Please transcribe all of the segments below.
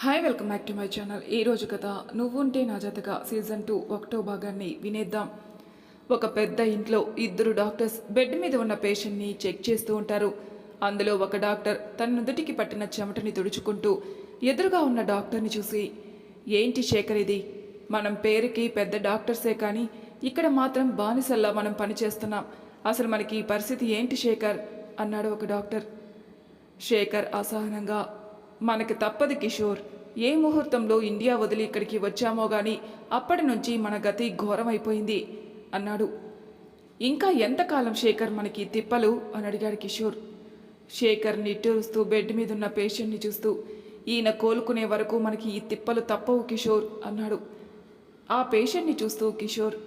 Hi welcome back to my channel. ఈరోజు కథ నువ్వుంటే నా జతగా సీజన్ 2 ఒకటో భాగాన్ని వినేద్దాం. ఒక పెద్ద ఇంట్లో ఇద్దరు డాక్టర్స్ బెడ్ మీద ఉన్న పేషెంట్ని చెక్ చేస్తూ ఉంటారు. అందులో ఒక డాక్టర్ తన నుదుటికి పట్టిన చెమటని తుడుచుకుంటూ ఎదురుగా ఉన్న డాక్టర్ని చూసి, ఏంటి శేఖర్ ఇది, మనం పేరుకి పెద్ద డాక్టర్సే కానీ ఇక్కడ మాత్రం బానిసల్లా మనం పనిచేస్తున్నాం. అసలు మనకి ఈ పరిస్థితి ఏంటి శేఖర్ అన్నాడు ఒక డాక్టర్. శేఖర్ అసహనంగా, మనకి తప్పదు కిషోర్, ఏ ముహూర్తంలో ఇండియా వదిలి ఇక్కడికి వచ్చామో గాని అప్పటి నుంచి మన గతి ఘోరమైపోయింది అన్నాడు. ఇంకా ఎంతకాలం శేఖర్ మనకి తిప్పలు అని అడిగాడు కిషోర్. శేఖర్ నిట్టూరుస్తూ బెడ్ మీద ఉన్న పేషెంట్ని చూస్తూ, ఈయన కోలుకునే వరకు మనకి ఈ తిప్పలు తప్పవు కిషోర్ అన్నాడు. ఆ పేషెంట్ని చూస్తూ కిషోర్,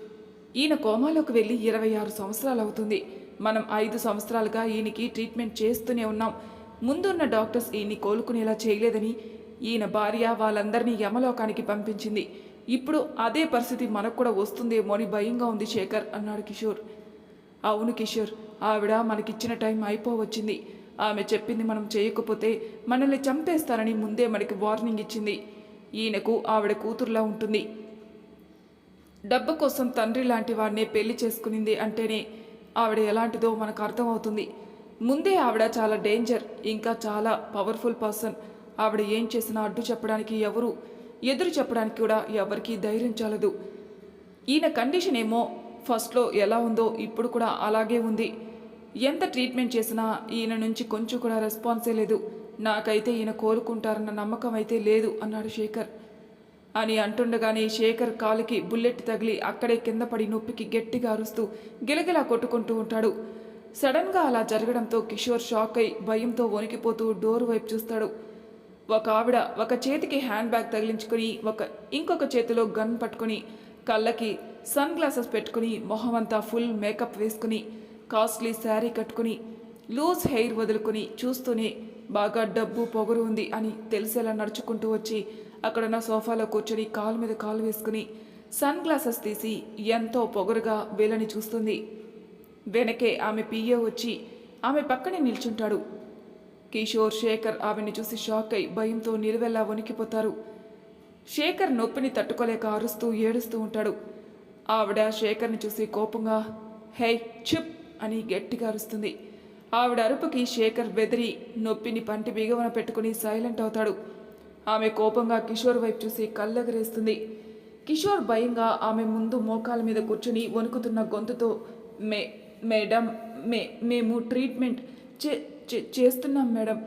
ఈయన కోమాలోకి వెళ్ళి 26 సంవత్సరాలు అవుతుంది. మనం 5 సంవత్సరాలుగా ఈయనకి ట్రీట్మెంట్ చేస్తూనే ఉన్నాం. ముందున్న డాక్టర్స్ ఈయన్ని కోలుకునేలా చేయలేదని ఈయన భార్య వాళ్ళందరినీ యమలోకానికి పంపించింది. ఇప్పుడు అదే పరిస్థితి మనకు కూడా వస్తుందేమో అని భయంగా ఉంది శేఖర్ అన్నాడు కిషోర్. అవును కిషోర్, ఆవిడ మనకిచ్చిన టైం అయిపోవచ్చింది. ఆమె చెప్పింది మనం చేయకపోతే మనల్ని చంపేస్తారని ముందే మనకి వార్నింగ్ ఇచ్చింది. ఈయనకు ఆవిడ కూతురులా ఉంటుంది. డబ్బు కోసం తండ్రి లాంటి వాడినే పెళ్లి చేసుకునింది అంటేనే ఆవిడ ఎలాంటిదో మనకు అర్థమవుతుంది. ముందే ఆవిడ చాలా డేంజర్, ఇంకా చాలా పవర్ఫుల్ పర్సన్. ఆవిడ ఏం చేసినా అడ్డు చెప్పడానికి ఎవరు, ఎదురు చెప్పడానికి కూడా ఎవరికీ ధైర్యం చాలదు. ఈయన కండిషన్ ఏమో ఫస్ట్లో ఎలా ఉందో ఇప్పుడు కూడా అలాగే ఉంది. ఎంత ట్రీట్మెంట్ చేసినా ఈయన నుంచి కొంచెం కూడా రెస్పాన్సే లేదు. నాకైతే ఈయన కోలుకుంటారన్న నమ్మకం అయితే లేదు అన్నాడు శేఖర్. అని అంటుండగానే శేఖర్ కాలుకి బుల్లెట్ తగిలి అక్కడే కింద పడి నొప్పికి గట్టిగా అరుస్తూ గిలగిలా కొట్టుకుంటూ ఉంటాడు. సడన్గా అలా జరగడంతో కిషోర్ షాక్ అయి భయంతో వణికిపోతూ డోర్ వైపు చూస్తాడు. ఒక ఆవిడ ఒక చేతికి హ్యాండ్ బ్యాగ్ తగిలించుకుని ఇంకొక చేతిలో గన్ పట్టుకుని కళ్ళకి సన్ గ్లాసెస్ పెట్టుకుని మొహమంతా ఫుల్ మేకప్ వేసుకుని కాస్ట్లీ శారీ కట్టుకుని లూజ్ హెయిర్ వదులుకుని చూస్తూనే బాగా డబ్బు పొగరు ఉంది అని తెలిసేలా నడుచుకుంటూ వచ్చి అక్కడున్న సోఫాలో కూర్చొని కాలు మీద కాలు వేసుకుని సన్ గ్లాసెస్ తీసి ఎంతో పొగరుగా వీళ్ళని చూస్తుంది. వెనకే ఆమె పిఏ వచ్చి ఆమె పక్కనే నిల్చుంటాడు. కిషోర్, శేఖర్ ఆమెను చూసి షాక్ అయి భయంతో నిలువెల్లా వణికిపోతారు. శేఖర్ నొప్పిని తట్టుకోలేక అరుస్తూ ఏడుస్తూ ఉంటాడు. ఆవిడ శేఖర్ని చూసి కోపంగా, హే చుప్ అని గట్టిగా అరుస్తుంది. ఆవిడ అరుపుకి శేఖర్ బెదిరి నొప్పిని పంటి బిగవన పెట్టుకుని సైలెంట్ అవుతాడు. ఆమె కోపంగా కిషోర్ వైపు చూసి కళ్ళెగరేస్తుంది. కిషోర్ భయంగా ఆమె ముందు మోకాల మీద కూర్చుని వణుకుతున్న గొంతుతో, మేడం, మేము ట్రీట్మెంట్ చేస్తున్నాం madam.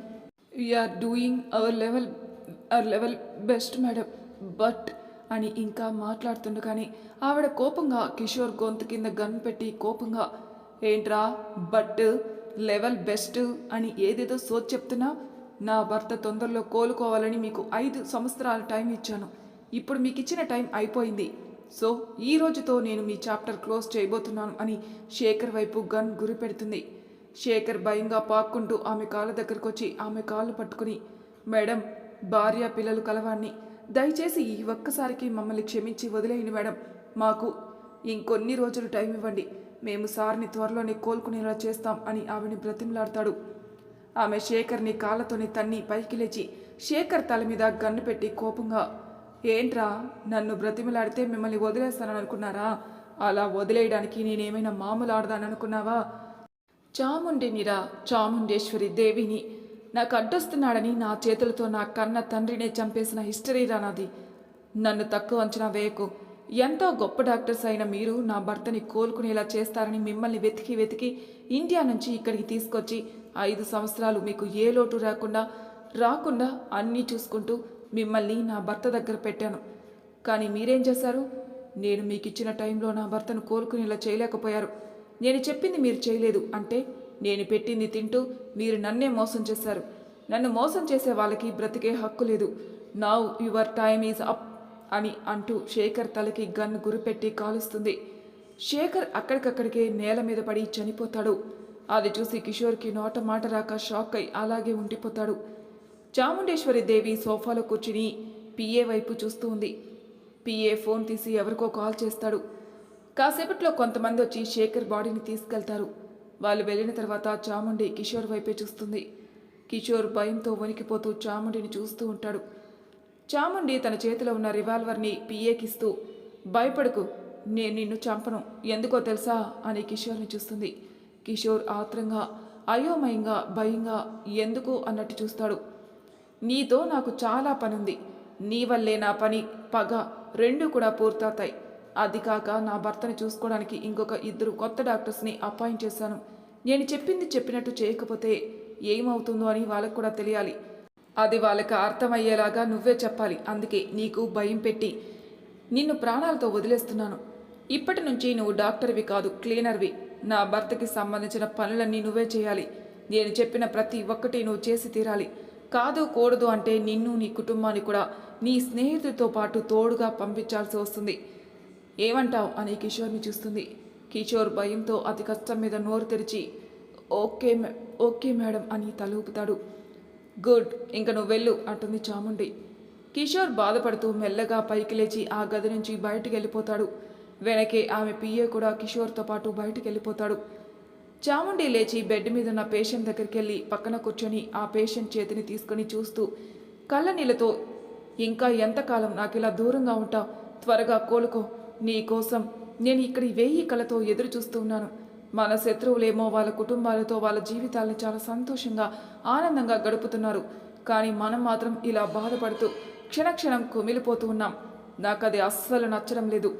We are doing our level best madam, but అని ఇంకా మాట్లాడుతుండగానే ఆవిడ కోపంగా కిషోర్ గొంతు కింద గన్ పెట్టి కోపంగా, ఏంట్రా బట్ లెవెల్ బెస్ట్ అని ఏదేదో సోచ్ చెప్తున్నా? నా భర్త తొందరలో కోలుకోవాలని మీకు 5 సంవత్సరాల టైం ఇచ్చాను. ఇప్పుడు మీకు ఇచ్చిన టైం అయిపోయింది. సో ఈ రోజుతో నేను మీ చాప్టర్ క్లోజ్ చేయబోతున్నాను అని శేఖర్ వైపు గన్ గురి పెడుతుంది. శేఖర్ భయంగా పాక్కుంటూ ఆమె కాళ్ళ దగ్గరకు వచ్చి ఆమె కాళ్ళు పట్టుకుని, మేడం, భార్య పిల్లలు కలవాణ్ణి, దయచేసి ఈ ఒక్కసారికి మమ్మల్ని క్షమించి వదిలేయండి మేడం. మాకు ఇంకొన్ని రోజులు టైం ఇవ్వండి. మేము సార్ని త్వరలోనే కోలుకునేలా చేస్తాం అని ఆమెని బ్రతిమలాడతాడు. ఆమె శేఖర్ని కాళ్ళతోనే తన్ని పైకి లేచి శేఖర్ తల మీద గన్ను పెట్టి కోపంగా, ఏంట్రా, నన్ను బ్రతిమలాడితే మిమ్మల్ని వదిలేస్తానని అనుకున్నారా? అలా వదిలేయడానికి నేనేమైనా మామూలు ఆడదాననుకున్నావా? చాముండినిరా, చాముండేశ్వరి దేవిని నాకు అడ్డొస్తున్నాడని నా చేతులతో నా కన్న తండ్రినే చంపేసిన హిస్టరీ రానాది. నన్ను తక్కువ అంచనా వేయకు. ఎంతో గొప్ప డాక్టర్స్ అయిన మీరు నా భర్తని కోలుకునేలా చేస్తారని మిమ్మల్ని వెతికి ఇండియా నుంచి ఇక్కడికి తీసుకొచ్చి 5 సంవత్సరాలు మీకు ఏ లోటు రాకుండా అన్నీ చూసుకుంటూ మిమ్మల్ని నా భర్త దగ్గర పెట్టాను. కానీ మీరేం చేశారు? నేను మీకు ఇచ్చిన టైంలో నా భర్తను కోలుకునేలా చేయలేకపోయారు. నేను చెప్పింది మీరు చేయలేదు అంటే నేను పెట్టింది తింటూ మీరు నన్నే మోసం చేశారు. నన్ను మోసం చేసే వాళ్ళకి బ్రతికే హక్కు లేదు. Now your time is up అని అంటూ శేఖర్ తలకి గన్ గురిపెట్టి కాలుస్తుంది. శేఖర్ అక్కడికక్కడికే నేల మీద పడి చనిపోతాడు. అది చూసి కిషోర్కి నోట మాట రాక షాక్ అయి అలాగే ఉండిపోతాడు. చాముండేశ్వరి దేవి సోఫాలో కూర్చుని పిఏ వైపు చూస్తూ ఉంది. పిఏ ఫోన్ తీసి ఎవరికో కాల్ చేస్తాడు. కాసేపట్లో కొంతమంది వచ్చి శేఖర్ బాడీని తీసుకెళ్తారు. వాళ్ళు వెళ్ళిన తర్వాత చాముండి కిషోర్ వైపే చూస్తుంది. కిషోర్ భయంతో వణికిపోతూ చాముండిని చూస్తూ ఉంటాడు. చాముండి తన చేతిలో ఉన్న రివాల్వర్ని పిఏకిస్తూ, భయపడకు, నేను నిన్ను చంపను, ఎందుకో తెలుసా అని కిషోర్ని చూస్తుంది. కిషోర్ ఆత్రంగా, అయోమయంగా, భయంగా ఎందుకు అన్నట్టు చూస్తాడు. నీతో నాకు చాలా పనుంది. నీ వల్లే నా పని, పగ రెండు కూడా పూర్తవుతాయి. అది కాక నా భర్తని చూసుకోవడానికి ఇంకొక 2 కొత్త డాక్టర్స్ని అపాయింట్ చేశాను. నేను చెప్పింది చెప్పినట్టు చేయకపోతే ఏమవుతుందో అని వాళ్ళకు కూడా తెలియాలి. అది వాళ్ళకి అర్థమయ్యేలాగా నువ్వే చెప్పాలి. అందుకే నీకు భయం పెట్టి నిన్ను ప్రాణాలతో వదిలేస్తున్నాను. ఇప్పటి నుంచి నువ్వు డాక్టర్వి కాదు, క్లీనర్వి. నా భర్తకి సంబంధించిన పనులన్నీ నువ్వే చేయాలి. నేను చెప్పిన ప్రతి ఒక్కటి నువ్వు చేసి తీరాలి. కాదు కూడదు అంటే నిన్ను, నీ కుటుంబాన్ని కూడా నీ స్నేహితుడితో పాటు తోడుగా పంపించాల్సి వస్తుంది. ఏమంటావు అని కిషోర్ని చూస్తుంది. కిషోర్ భయంతో అతి కష్టం మీద నోరు తెరిచి ఓకే మేడం అని తలూపుతాడు. గుడ్, ఇంక నువ్వు వెళ్ళు అంటుంది చాముండి. కిషోర్ బాధపడుతూ మెల్లగా పైకి లేచి ఆ గది నుంచి బయటికి వెళ్ళిపోతాడు. వెనకే ఆమె పిఏ కూడా కిషోర్తో పాటు బయటికి వెళ్ళిపోతాడు. చాముండి లేచి బెడ్ మీద ఉన్న పేషెంట్ దగ్గరికి వెళ్ళి పక్కన కూర్చొని ఆ పేషెంట్ చేతిని తీసుకుని చూస్తూ కళ్ళ నీళ్ళతో, ఇంకా ఎంతకాలం నాకు ఇలా దూరంగా ఉంటావు? త్వరగా కోలుకో. నీ కోసం నేను ఇక్కడ 1000 కళ్ళతో ఎదురు చూస్తూ ఉన్నాను. మన శత్రువులేమో వాళ్ళ కుటుంబాలతో వాళ్ళ జీవితాలను చాలా సంతోషంగా, ఆనందంగా గడుపుతున్నారు. కానీ మనం మాత్రం ఇలా బాధపడుతూ క్షణక్షణం కుమిలిపోతూ ఉన్నాం. నాకు అది అస్సలు నచ్చడం లేదు.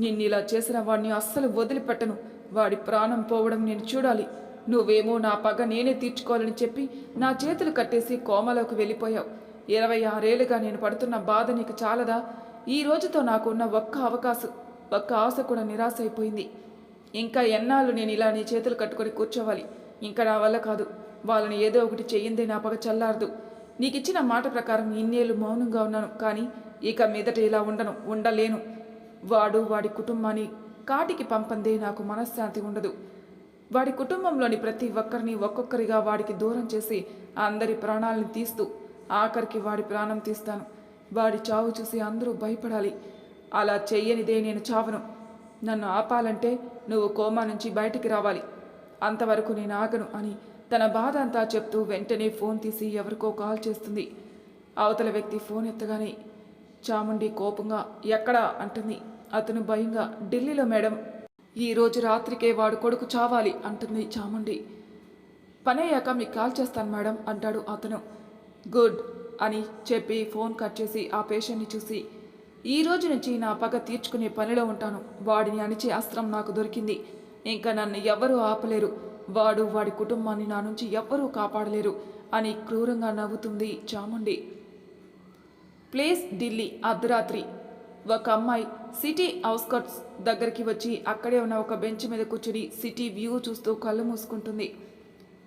నిన్నిలా చేసిన వాడిని అస్సలు వదిలిపెట్టను. వాడి ప్రాణం పోవడం నేను చూడాలి. నువ్వేమో నా పగ నేనే తీర్చుకోవాలని చెప్పి నా చేతులు కట్టేసి కోమలోకి వెళ్ళిపోయావు. 26 ఏళ్ళుగా నేను పడుతున్న బాధ నీకు చాలదా? ఈ రోజుతో నాకున్న ఒక్క ఆశ కూడా నిరాశ అయిపోయింది. ఇంకా ఎన్నాళ్ళు నేను ఇలా నీ చేతులు కట్టుకొని కూర్చోవాలి? ఇంకా నా వల్ల కాదు. వాళ్ళని ఏదో ఒకటి చెయ్యిందే నా పగ చల్లారదు. నీకిచ్చిన మాట ప్రకారం ఇన్నేళ్ళు మౌనంగా ఉన్నాను. కానీ ఇక మీదట ఇలా ఉండలేను. వాడి కుటుంబాన్ని కాటికి పంపందే నాకు మనశ్శాంతి ఉండదు. వాడి కుటుంబంలోని ప్రతి ఒక్కరిని ఒక్కొక్కరిగా వాడికి దూరం చేసి అందరి ప్రాణాలను తీస్తూ ఆఖరికి వాడి ప్రాణం తీస్తాను. వాడి చావు చూసి అందరూ భయపడాలి. అలా చెయ్యనిదే నేను చావను. నన్ను ఆపాలంటే నువ్వు కోమా నుంచి బయటికి రావాలి. అంతవరకు నేను ఆగను అని తన బాధ అంతా చెప్తూ వెంటనే ఫోన్ తీసి ఎవరికో కాల్ చేస్తుంది. అవతల వ్యక్తి ఫోన్ ఎత్తగానే చాముండి కోపంగా ఎక్కడా అంటుంది. అతను భయంగా ఢిల్లీలో మేడం, ఈరోజు రాత్రికే వాడు కొడుకు చావాలి అంటుంది చాముండి. పనయ్యాక మీకు కాల్ చేస్తాను మేడం అంటాడు అతను. గుడ్ అని చెప్పి ఫోన్ కట్ చేసి ఆ పేషెంట్ని చూసి, ఈ రోజు నుంచి నా పగ తీర్చుకునే పనిలో ఉంటాను. వాడిని అణిచే అస్త్రం నాకు దొరికింది. ఇంకా నన్ను ఎవ్వరూ ఆపలేరు. వాడి కుటుంబాన్ని నా నుంచి ఎవ్వరూ కాపాడలేరు అని క్రూరంగా నవ్వుతుంది చాముండి. ప్లేస్ ఢిల్లీ. అర్ధరాత్రి. ఒక అమ్మాయి సిటీ అవుట్స్కట్స్ దగ్గరికి వచ్చి అక్కడే ఉన్న ఒక బెంచ్ మీద కూర్చుని సిటీ వ్యూ చూస్తూ కళ్ళు మూసుకుంటుంది.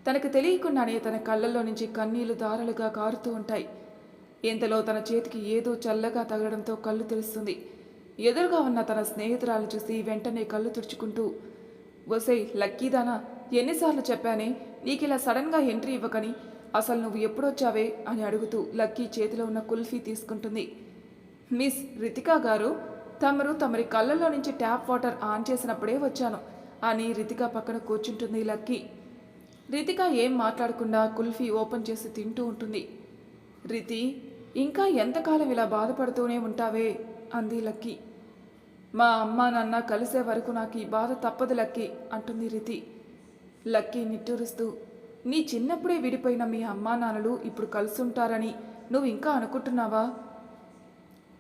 తనకు తెలియకుండానే తన కళ్ళల్లో నుంచి కన్నీళ్లు దారాలుగా కారుతూ ఉంటాయి. ఇంతలో తన చేతికి ఏదో చల్లగా తగలడంతో కళ్ళు తెరుస్తుంది. ఎదురుగా ఉన్న తన స్నేహితురాలు చూసి వెంటనే కళ్ళు తుడుచుకుంటూ, ఒసై లక్కీదానా, ఎన్నిసార్లు చెప్పానే నీకిలా సడన్గా ఎంట్రీ ఇవ్వకని? అసలు నువ్వు ఎప్పుడొచ్చావే అని అడుగుతూ లక్కీ చేతిలో ఉన్న కుల్ఫీ తీసుకుంటుంది. మిస్ రితికా గారు, తమరి కళ్ళల్లో నుంచి ట్యాప్ వాటర్ ఆన్ చేసినప్పుడే వచ్చాను అని రితిక పక్కన కూర్చుంటుంది లక్కీ. రితిక ఏం మాట్లాడకుండా కుల్ఫీ ఓపెన్ చేసి తింటూ ఉంటుంది. రితి, ఇంకా ఎంతకాలం ఇలా బాధపడుతూనే ఉంటావే అంది లక్కీ. మా అమ్మ నాన్న కలిసే వరకు నాకు ఈ బాధ తప్పదు లక్కీ అంటుంది రితి. లక్కీ నిట్టూరుస్తూ, నీ చిన్నప్పుడే విడిపోయిన మీ అమ్మా నాన్నలు ఇప్పుడు కలుసుంటారని నువ్వు ఇంకా అనుకుంటున్నావా?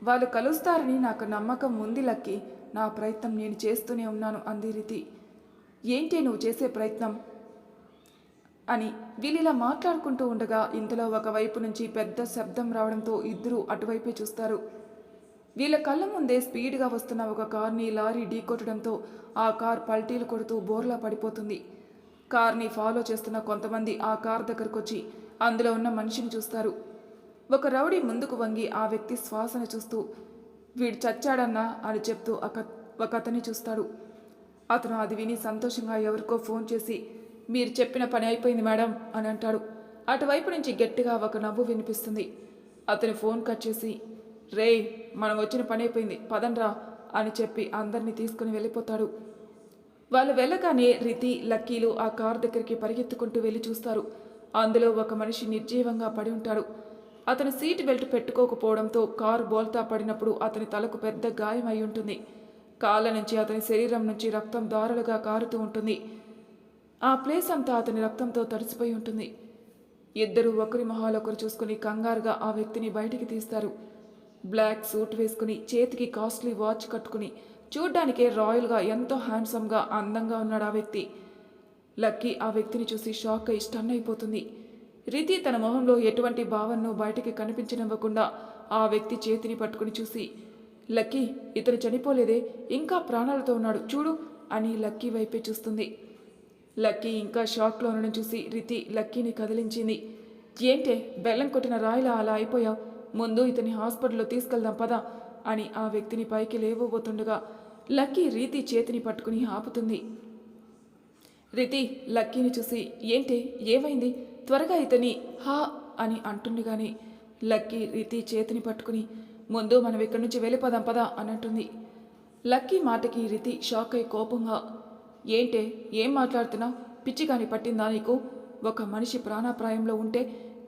వాళ్ళు కలుస్తారని నాకు నమ్మకం ఉంది లక్కీ. నా ప్రయత్నం నేను చేస్తూనే ఉన్నాను అంది రితి. ఏంటి నువ్వు చేసే ప్రయత్నం అని వీళ్ళిలా మాట్లాడుకుంటూ ఉండగా ఇంతలో ఒకవైపు నుంచి పెద్ద శబ్దం రావడంతో ఇద్దరూ అటువైపే చూస్తారు. వీళ్ళ కళ్ళ ముందే స్పీడ్గా వస్తున్న ఒక కార్ని లారీ ఢీకొట్టడంతో ఆ కార్ పల్టీలు కొడుతూ బోర్లా పడిపోతుంది. కార్ని ఫాలో చేస్తున్న కొంతమంది ఆ కార్ దగ్గరకు వచ్చి అందులో ఉన్న మనిషిని చూస్తారు. ఒక రౌడీ ముందుకు వంగి ఆ వ్యక్తి శ్వాసను చూస్తూ, వీడు చచ్చాడన్నా అని చెప్తూ ఒక అతన్ని చూస్తాడు. అతను అది విని సంతోషంగా ఎవరికో ఫోన్ చేసి, మీరు చెప్పిన పని అయిపోయింది మేడం అని అంటాడు. అటువైపు నుంచి గట్టిగా ఒక నవ్వు వినిపిస్తుంది. అతని ఫోన్ కట్ చేసి, రే మనం వచ్చిన పని అయిపోయింది పదండ్రా అని చెప్పి అందరినీ తీసుకుని వెళ్ళిపోతాడు. వాళ్ళు వెళ్ళగానే రితి, లక్కీలు ఆ కార్ దగ్గరికి పరిగెత్తుకుంటూ వెళ్ళి చూస్తారు. అందులో ఒక మనిషి నిర్జీవంగా పడి ఉంటాడు. అతను సీట్ బెల్ట్ పెట్టుకోకపోవడంతో కారు బోల్తా పడినప్పుడు అతని తలకు పెద్ద గాయం అయి ఉంటుంది. కాళ్ళ నుంచి అతని శరీరం నుంచి రక్తం దారులుగా కారుతూ ఉంటుంది. ఆ ప్లేస్ అంతా అతని రక్తంతో తడిసిపోయి ఉంటుంది. ఇద్దరు ఒకరి మొహాలొకరు చూసుకుని కంగారుగా ఆ వ్యక్తిని బయటికి తీస్తారు. బ్లాక్ సూట్ వేసుకుని చేతికి కాస్ట్లీ వాచ్ కట్టుకుని చూడ్డానికే రాయల్గా ఎంతో హ్యాండ్సమ్గా అందంగా ఉన్నాడు ఆ వ్యక్తి. లక్కీ ఆ వ్యక్తిని చూసి షాక్ అయి స్టన్ అయిపోతుంది. రితి తన మొహంలో ఎటువంటి భావనను బయటికి కనిపించనివ్వకుండా ఆ వ్యక్తి చేతిని పట్టుకుని చూసి, లక్కీ, ఇతను చనిపోలేదే, ఇంకా ప్రాణాలతో ఉన్నాడు చూడు అని లక్కీ వైపే చూస్తుంది. లక్కీ ఇంకా షాక్లో ఉండడం చూసి రితి లక్కీని కదిలించింది. ఏంటే బెల్లం కొట్టిన రాయిలా అలా అయిపోయావు, ముందు ఇతని హాస్పిటల్లో తీసుకెళ్దాం పదా అని ఆ వ్యక్తిని పైకి లేవబోతుండగా లక్కీ రీతి చేతిని పట్టుకుని ఆపుతుంది. రితి లక్కీని చూసి, ఏంటి ఏమైంది, త్వరగా ఇతని హా అని అంటుండగానే లక్కీ రితి చేతిని పట్టుకుని, ముందు మనం ఇక్కడి నుంచి వెళ్ళిపోదాం పదా అని అంటుంది. లక్కీ మాటకి రితి షాక్ అయి కోపంగా, ఏంటే ఏం మాట్లాడుతున్నావు, పిచ్చిగాని పట్టిందా నీకు, ఒక మనిషి ప్రాణాప్రాయంలో ఉంటే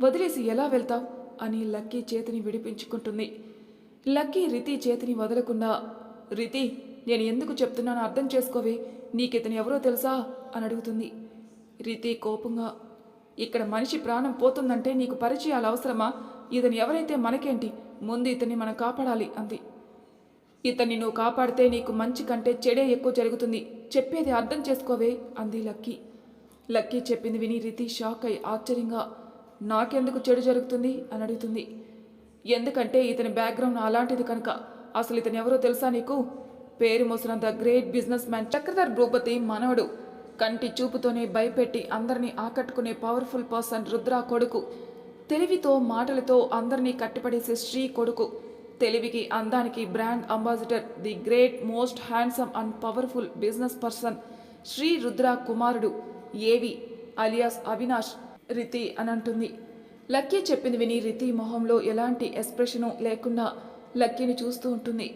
వదిలేసి ఎలా వెళ్తావు అని లక్కీ చేతిని విడిపించుకుంటుంది. లక్కీ రితి చేతిని వదలకుండా, రితి నేను ఎందుకు చెప్తున్నానో అర్థం చేసుకోవే, నీకితను ఎవరో తెలుసా అని అడుగుతుంది. రితి కోపంగా, ఇక్కడ మనిషి ప్రాణం పోతుందంటే నీకు పరిచయాలు అవసరమా, ఇతను ఎవరైతే మనకేంటి, ముందు ఇతన్ని మనం కాపాడాలి అంది. ఇతన్ని నువ్వు కాపాడితే నీకు మంచి కంటే చెడే ఎక్కువ జరుగుతుంది, చెప్పేది అర్థం చేసుకోవే అంది లక్కీ. లక్కీ చెప్పింది విని రితి షాక్ అయి ఆశ్చర్యంగా, నాకెందుకు చెడు జరుగుతుంది అని అడుగుతుంది. ఎందుకంటే ఇతని బ్యాక్గ్రౌండ్ అలాంటిది కనుక. అసలు ఇతను ఎవరో తెలుసా నీకు, పేరు మోసిన the great business man Chakradhar Bhupathi మనవడు, కంటి చూపుతోనే భయపెట్టి అందరినీ ఆకట్టుకునే పవర్ఫుల్ పర్సన్ రుద్ర కొడుకు, తెలివితో మాటలతో అందరినీ కట్టిపడేసే శ్రీ కొడుకు, తెలివికి అందానికి brand ambassador, the great most handsome and powerful business person Shri Rudra కుమారుడు ఏవి అలియాస్ అవినాష్ రితి అని అంటుంది. లక్కీ చెప్పింది విని రితి మొహంలో ఎలాంటి ఎక్స్ప్రెషను లేకుండా లక్కీని చూస్తూ ఉంటుంది.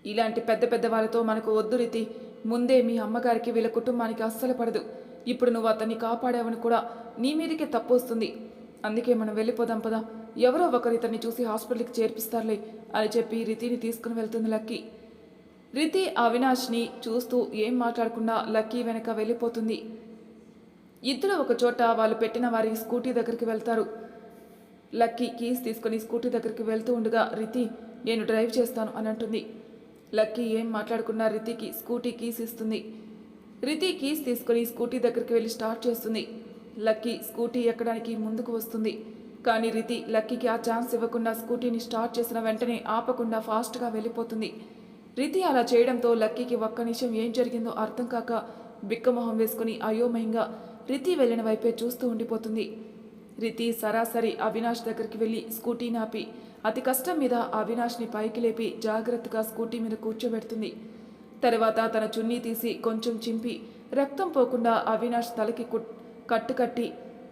ఇలాంటి పెద్ద పెద్ద వాళ్ళతో మనకు వద్దు రితి, ముందే మీ అమ్మగారికి వీళ్ళ కుటుంబానికి అస్సలు పడదు, ఇప్పుడు నువ్వు అతన్ని కాపాడావని కూడా నీ మీదకే తప్పు వస్తుంది, అందుకే మనం వెళ్ళిపోదాం పదా, ఎవరో ఒకరు ఇతన్ని చూసి హాస్పిటల్కి చేర్పిస్తారులే అని చెప్పి రితిని తీసుకుని వెళ్తుంది లక్కీ. రితి అవినాష్ని చూస్తూ ఏం మాట్లాడకుండా లక్కీ వెనక వెళ్ళిపోతుంది. ఇద్దరు ఒక చోట వాళ్ళు పెట్టిన వారి స్కూటీ దగ్గరికి వెళ్తారు. లక్కీ కీస్ తీసుకుని స్కూటీ దగ్గరికి వెళ్తూ ఉండగా రితి, నేను డ్రైవ్ చేస్తాను అని అంటుంది. లక్కీ ఏం మాట్లాడకుండా రితికి స్కూటీ కీస్ ఇస్తుంది. రితి కీస్ తీసుకుని స్కూటీ దగ్గరికి వెళ్ళి స్టార్ట్ చేస్తుంది. లక్కీ స్కూటీ ఎక్కడానికి ముందుకు వస్తుంది. కానీ రితి లక్కీకి ఆ ఛాన్స్ ఇవ్వకుండా స్కూటీని స్టార్ట్ చేసిన వెంటనే ఆపకుండా ఫాస్ట్గా వెళ్ళిపోతుంది. రితి అలా చేయడంతో లక్కీకి ఒక్క నిమిషం ఏం జరిగిందో అర్థం కాక బిక్కమొహం వేసుకుని అయోమయంగా రితి వెళ్ళిన వైపే చూస్తూ ఉండిపోతుంది. రితి సరాసరి అవినాష్ దగ్గరికి వెళ్ళి స్కూటీని ఆపి అతి కష్టం మీద అవినాష్ని పైకి లేపి జాగ్రత్తగా స్కూటీ మీద కూర్చోబెడుతుంది. తర్వాత తన చున్నీ తీసి కొంచెం చింపి రక్తం పోకుండా అవినాష్ తలకి కట్టుకట్టి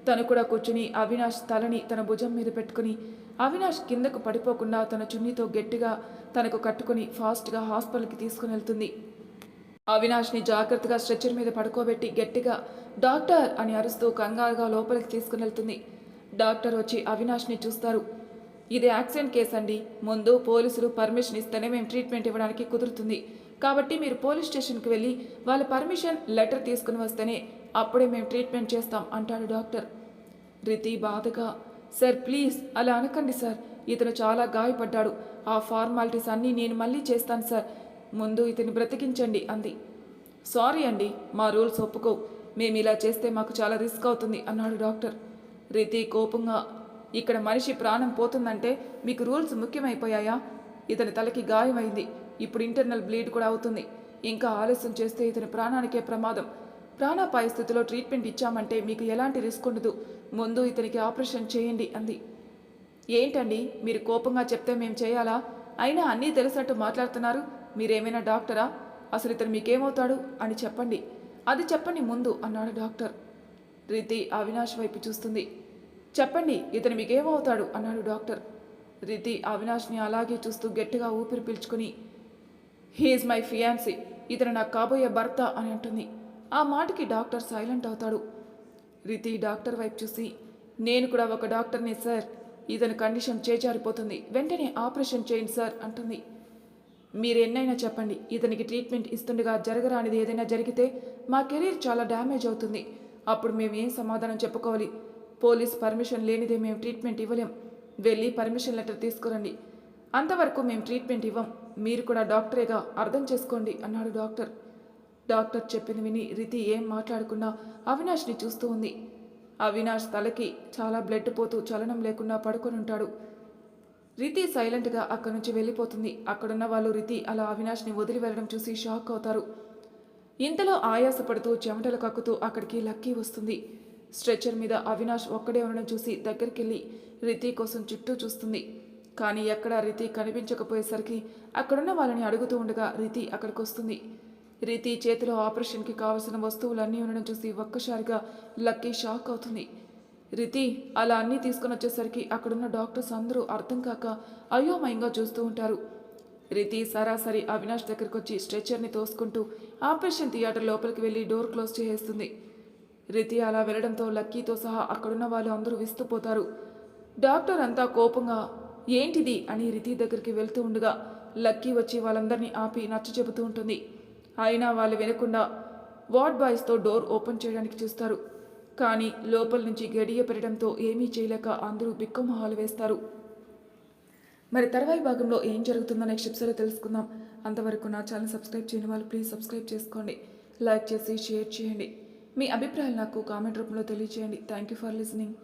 తను కూడా కూర్చుని అవినాష్ తలని తన భుజం మీద పెట్టుకుని అవినాష్ కిందకు పడిపోకుండా తన చున్నీతో గట్టిగా తనకు కట్టుకుని ఫాస్ట్గా హాస్పిటల్కి తీసుకుని వెళ్తుంది. అవినాష్ని జాగ్రత్తగా స్ట్రెచ్చర్ మీద పడుకోబెట్టి గట్టిగా డాక్టర్ అని అరుస్తూ కంగారుగా లోపలికి తీసుకుని వెళ్తుంది. డాక్టర్ వచ్చి అవినాష్ని చూస్తారు. ఇది యాక్సిడెంట్ కేసు అండి, ముందు పోలీసులు పర్మిషన్ ఇస్తేనే మేము ట్రీట్మెంట్ ఇవ్వడానికి కుదురుతుంది, కాబట్టి మీరు పోలీస్ స్టేషన్కి వెళ్ళి వాళ్ళ పర్మిషన్ లెటర్ తీసుకుని వస్తేనే అప్పుడే మేము ట్రీట్మెంట్ చేస్తాం అంటాడు డాక్టర్. రితి బాధగా, సార్ ప్లీజ్ అలా అనకండి సార్, ఇతను చాలా గాయపడ్డాడు, ఆ ఫార్మాలిటీస్ అన్నీ నేను మళ్ళీ చేస్తాను సార్, ముందు ఇతని బ్రతికించండి అంది. సారీ అండి, మా రూల్స్ ఒప్పుకో, మేము ఇలా చేస్తే మాకు చాలా రిస్క్ అవుతుంది అన్నాడు డాక్టర్. రితి కోపంగా, ఇక్కడ మనిషి ప్రాణం పోతుందంటే మీకు రూల్స్ ముఖ్యమైపోయాయా, ఇతని తలకి గాయమైంది, ఇప్పుడు ఇంటర్నల్ బ్లీడ్ కూడా అవుతుంది, ఇంకా ఆలస్యం చేస్తే ఇతని ప్రాణానికే ప్రమాదం, ప్రాణాపాయ స్థితిలో ట్రీట్మెంట్ ఇచ్చామంటే మీకు ఎలాంటి రిస్క్ ఉండదు, ముందు ఇతనికి ఆపరేషన్ చేయండి అంది. ఏంటండి మీరు కోపంగా చెప్తే మేము చేయాలా, అయినా అన్నీ తెలిసినట్టు మాట్లాడుతున్నారు, మీరేమైనా డాక్టరా, అసలు ఇతను మీకేమవుతాడు అని చెప్పండి, అది చెప్పండి ముందు అన్నాడు డాక్టర్. రితి అవినాష్ వైపు చూస్తుంది. చెప్పండి ఇతను మీకేమవుతాడు అన్నాడు డాక్టర్. రితి అవినాష్ని అలాగే చూస్తూ గట్టిగా ఊపిరి పీల్చుకుని, హీఈస్ మై ఫియాన్సీ, ఇతను నాకు కాబోయే భర్త అని అంటుంది. ఆ మాటకి డాక్టర్ సైలెంట్ అవుతాడు. రితి డాక్టర్ వైపు చూసి, నేను కూడా ఒక డాక్టర్ని సార్, ఇతని కండిషన్ చేజారిపోతుంది, వెంటనే ఆపరేషన్ చేయండి సార్ అంటుంది. మీరు ఎన్నైనా చెప్పండి, ఇతనికి ట్రీట్మెంట్ ఇస్తుండగా జరగరానిది ఏదైనా జరిగితే మా కెరీర్ చాలా డ్యామేజ్ అవుతుంది. అప్పుడు మేము ఏం సమాధానం చెప్పుకోవాలి? పోలీస్ పర్మిషన్ లేనిదే మేము ట్రీట్మెంట్ ఇవ్వలేం. వెళ్ళి పర్మిషన్ లెటర్ తీసుకురండి. అంతవరకు మేము ట్రీట్మెంట్ ఇవ్వం. మీరు కూడా డాక్టరేగా అర్థం చేసుకోండి అన్నాడు డాక్టర్. డాక్టర్ చెప్పింది విని రితి ఏం మాట్లాడకుండా అవినాష్ని చూస్తూ ఉంది. అవినాష్ తలకి చాలా బ్లడ్ పోతూ చలనం లేకుండా పడుకొని ఉంటాడు. రితి సైలెంట్గా అక్కడి నుంచి వెళ్ళిపోతుంది. అక్కడున్న వాళ్ళు రితి అలా అవినాష్ని వదిలి వెళ్ళడం చూసి షాక్ అవుతారు. ఇంతలో ఆయాసపడుతూ చెమటలు కక్కుతూ అక్కడికి లక్కీ వస్తుంది. స్ట్రెచ్చర్ మీద అవినాష్ ఒక్కడే ఉండడం చూసి దగ్గరికెళ్ళి రితి కోసం చుట్టూ చూస్తుంది. కానీ ఎక్కడా రితి కనిపించకపోయేసరికి అక్కడున్న వాళ్ళని అడుగుతూ ఉండగా రితి అక్కడికి వస్తుంది. రితి చేతిలో ఆపరేషన్కి కావలసిన వస్తువులన్నీ ఉండడం చూసి ఒక్కసారిగా లక్కీ షాక్ అవుతుంది. రితి అలా అన్నీ తీసుకుని వచ్చేసరికి అక్కడున్న డాక్టర్స్ అందరూ అర్థం కాక అయోమయంగా చూస్తూ ఉంటారు. రితి సరాసరి అవినాష్ దగ్గరికి వచ్చి స్ట్రెచ్చర్ని తోసుకుంటూ ఆపరేషన్ థియేటర్ లోపలికి వెళ్ళి డోర్ క్లోజ్ చేసేస్తుంది. రితి అలా వెళ్ళడంతో లక్కీతో సహా అక్కడున్న వాళ్ళు అందరూ విస్తుపోతారు. డాక్టర్ అంతా కోపంగా ఏంటిది అని రితి దగ్గరికి వెళ్తూ ఉండగా లక్కీ వచ్చి వాళ్ళందరినీ ఆపి నచ్చ చెబుతూ ఉంటుంది. అయినా వాళ్ళు వినకుండా వార్డ్ బాయ్స్తో డోర్ ఓపెన్ చేయడానికి చూస్తారు. కానీ లోపల నుంచి గడియ పెరగడంతో ఏమీ చేయలేక అందరూ బిక్కమొహాలు వేస్తారు. మరి తర్వాయి భాగంలో ఏం జరుగుతుందో నెక్స్ట్ ఎపిసోడ్లో తెలుసుకుందాం. అంతవరకు నా ఛానల్ సబ్స్క్రైబ్ చేయని వాళ్ళు ప్లీజ్ సబ్స్క్రైబ్ చేసుకోండి, లైక్ చేసి షేర్ చేయండి. మీ అభిప్రాయాలు నాకు కామెంట్ రూపంలో తెలియజేయండి. Thank you for listening.